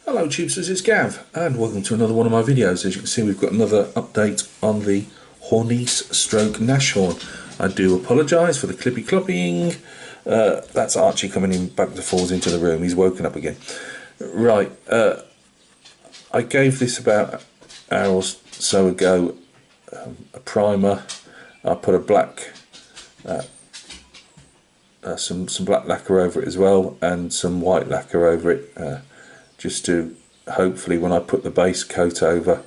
Hello Tubesters, it's Gav and welcome to another one of my videos. As you can see, we've got another update on the Hornisse stroke Nashorn. I do apologise for the clippy clopping. That's Archie coming in back to forwards into the room. He's woken up again. Right, I gave this about an hour or so ago a primer. I put a black some black lacquer over it as well, and some white lacquer over it, just to hopefully when I put the base coat over,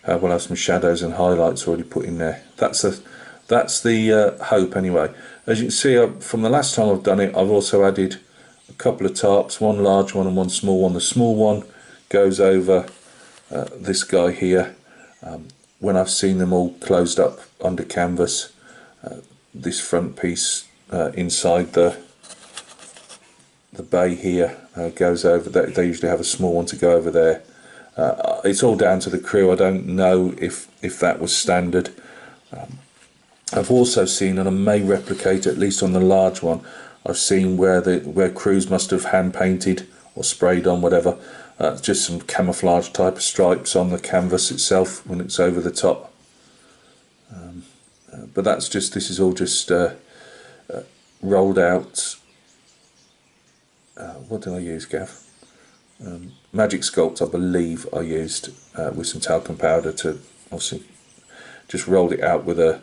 we'll have some shadows and highlights already put in there. That's the hope anyway. As you can see, from the last time I've done it, I've also added a couple of tarps, one large one and one small one. The small one goes over this guy here. When I've seen them all closed up under canvas, this front piece inside the bay here goes over. They usually have a small one to go over there. It's all down to the crew. I don't know if that was standard. I've also seen, and I may replicate at least on the large one, I've seen where crews must have hand painted or sprayed on whatever, just some camouflage type of stripes on the canvas itself when it's over the top. But that's just, this is all just rolled out. What did I use, Gav? Magic Sculpt, I believe I used, with some talcum powder to obviously just rolled it out with a,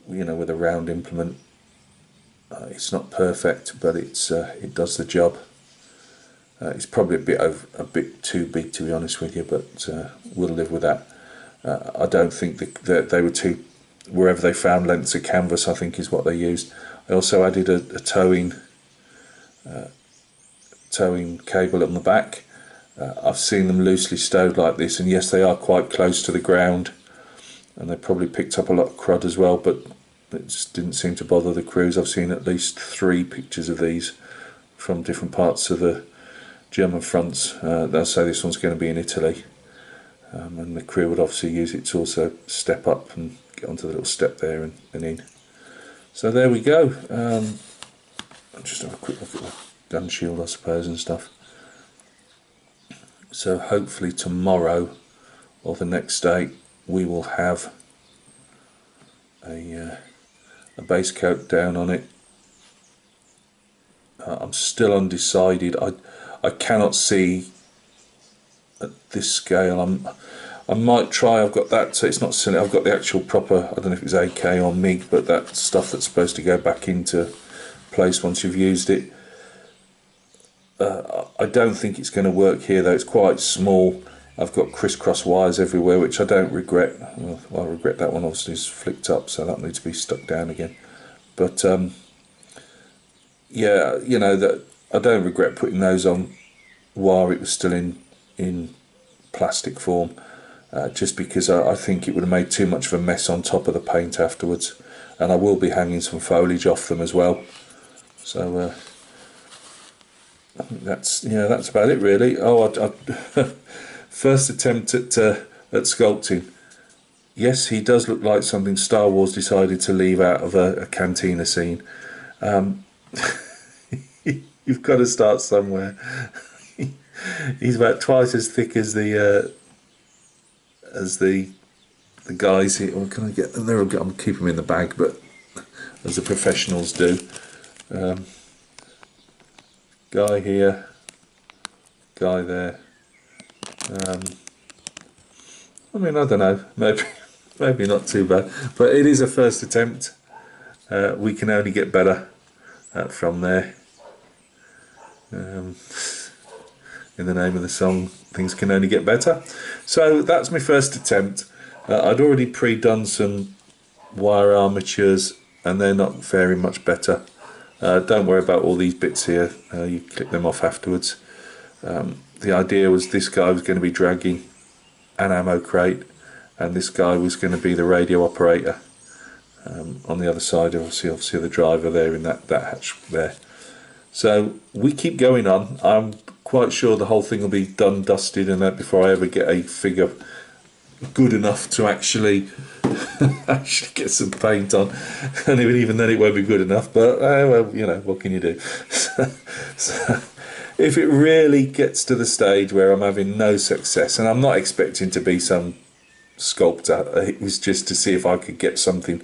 with a round implement. It's not perfect, but it does the job. It's probably a bit too big, to be honest with you, but we'll live with that. I don't think that they were too, wherever they found lengths of canvas, I think is what they used. I also added a towing cable on the back. I've seen them loosely stowed like this, and yes, they are quite close to the ground, and they probably picked up a lot of crud as well, but it just didn't seem to bother the crews. I've seen at least 3 pictures of these from different parts of the German fronts. They'll say this one's going to be in Italy, and the crew would obviously use it to also step up and get onto the little step there and in. So there we go. I'll just have a quick look at the gun shield, I suppose, and stuff. So hopefully tomorrow or the next day we will have a base coat down on it. I'm still undecided. I cannot see at this scale. I might try. I've got that, so it's not silly. I've got the actual proper, I don't know if it's AK or MIG, but that stuff that's supposed to go back into place once you've used it. I don't think it's going to work here though. It's quite small. I've got crisscross wires everywhere, which I don't regret. Well, I regret that one obviously is flicked up, so that needs to be stuck down again. But yeah, that I don't regret putting those on while it was still in plastic form, just because I think it would have made too much of a mess on top of the paint afterwards. And I will be hanging some foliage off them as well. So I think that's about it really. I first attempt at sculpting. Yes, he does look like something Star Wars decided to leave out of a cantina scene. You've got to start somewhere. He's about twice as thick as the guys here. Or can I get? I'm keeping him in the bag, but as the professionals do. Guy here, guy there. I mean, I don't know, maybe not too bad, but it is a first attempt. We can only get better from there. In the name of the song, things can only get better. So that's my first attempt. I'd already pre-done some wire armatures, and they're not faring much better. Don't worry about all these bits here, you clip them off afterwards. The idea was this guy was going to be dragging an ammo crate, and this guy was going to be the radio operator on the other side, obviously the driver there in that hatch there. So we keep going on. I'm quite sure the whole thing will be done, dusted and that before I ever get a figure good enough to actually get some paint on, and even then it won't be good enough, but well, what can you do? So if it really gets to the stage where I'm having no success, and I'm not expecting to be some sculptor, it was just to see if I could get something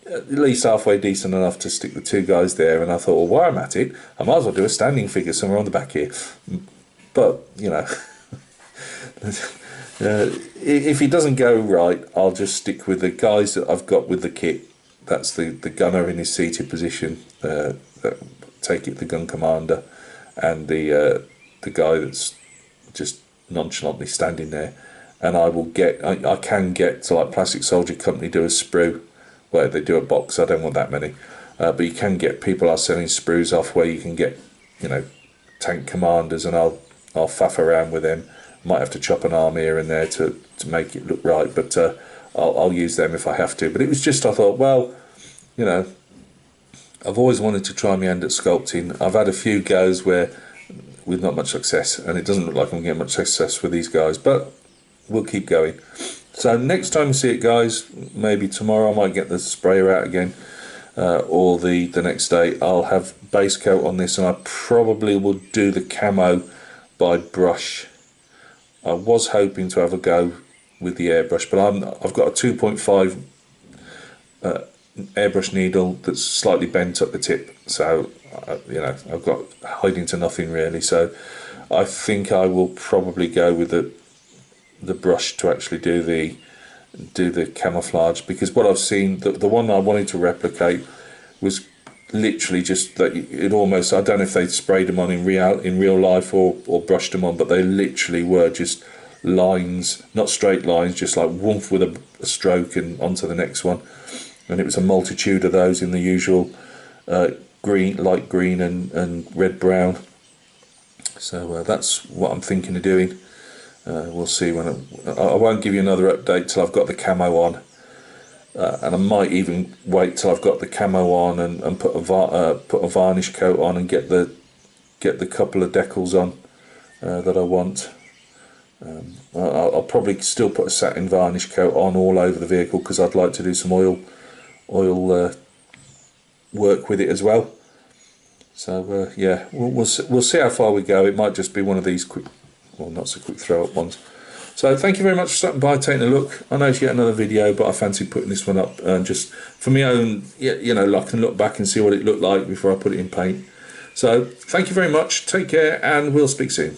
at least halfway decent enough to stick the two guys there. And I thought, well, while I'm at it, I might as well do a standing figure somewhere on the back here. But you know, if it doesn't go right, I'll just stick with the guys that I've got with the kit. That's the gunner in his seated position, take it the gun commander, and the guy that's just nonchalantly standing there. And I will get, I can get to, like Plastic Soldier Company do a sprue, where they do a box. I don't want that many, but you can get, people are selling sprues off where you can get, you know, tank commanders, and I'll faff around with them. Might have to chop an arm here and there to make it look right, but I'll use them if I have to. But it was just, I thought, well, you know, I've always wanted to try my hand at sculpting. I've had a few goes where with not much success, and it doesn't look like I'm getting much success with these guys, but we'll keep going. So next time you see it, guys, maybe tomorrow I might get the sprayer out again, or the next day. I'll have base coat on this, and I probably will do the camo by brush. I was hoping to have a go with the airbrush, but I've got a 2.5 airbrush needle that's slightly bent at the tip, so you know, I've got hiding to nothing really. So I think I will probably go with the brush to actually do the camouflage, because what I've seen, the one I wanted to replicate was literally just that it almost, I don't know if they sprayed them on in real life or brushed them on, but they literally were just lines, not straight lines, just like woof with a stroke and onto the next one. And it was a multitude of those in the usual green, light green and red brown. So that's what I'm thinking of doing. We'll see when I won't give you another update till I've got the camo on, and I might even wait till I've got the camo on and put a varnish coat on and get the couple of decals on that I want. I'll probably still put a satin varnish coat on all over the vehicle, because I'd like to do some oil work with it as well. So yeah, we'll see how far we go. It might just be one of these quick, well, not so quick throw up ones. So thank you very much for stopping by, taking a look. I know it's yet another video, but I fancy putting this one up just for my own, you know, I can look back and see what it looked like before I put it in paint. So thank you very much, take care, and we'll speak soon.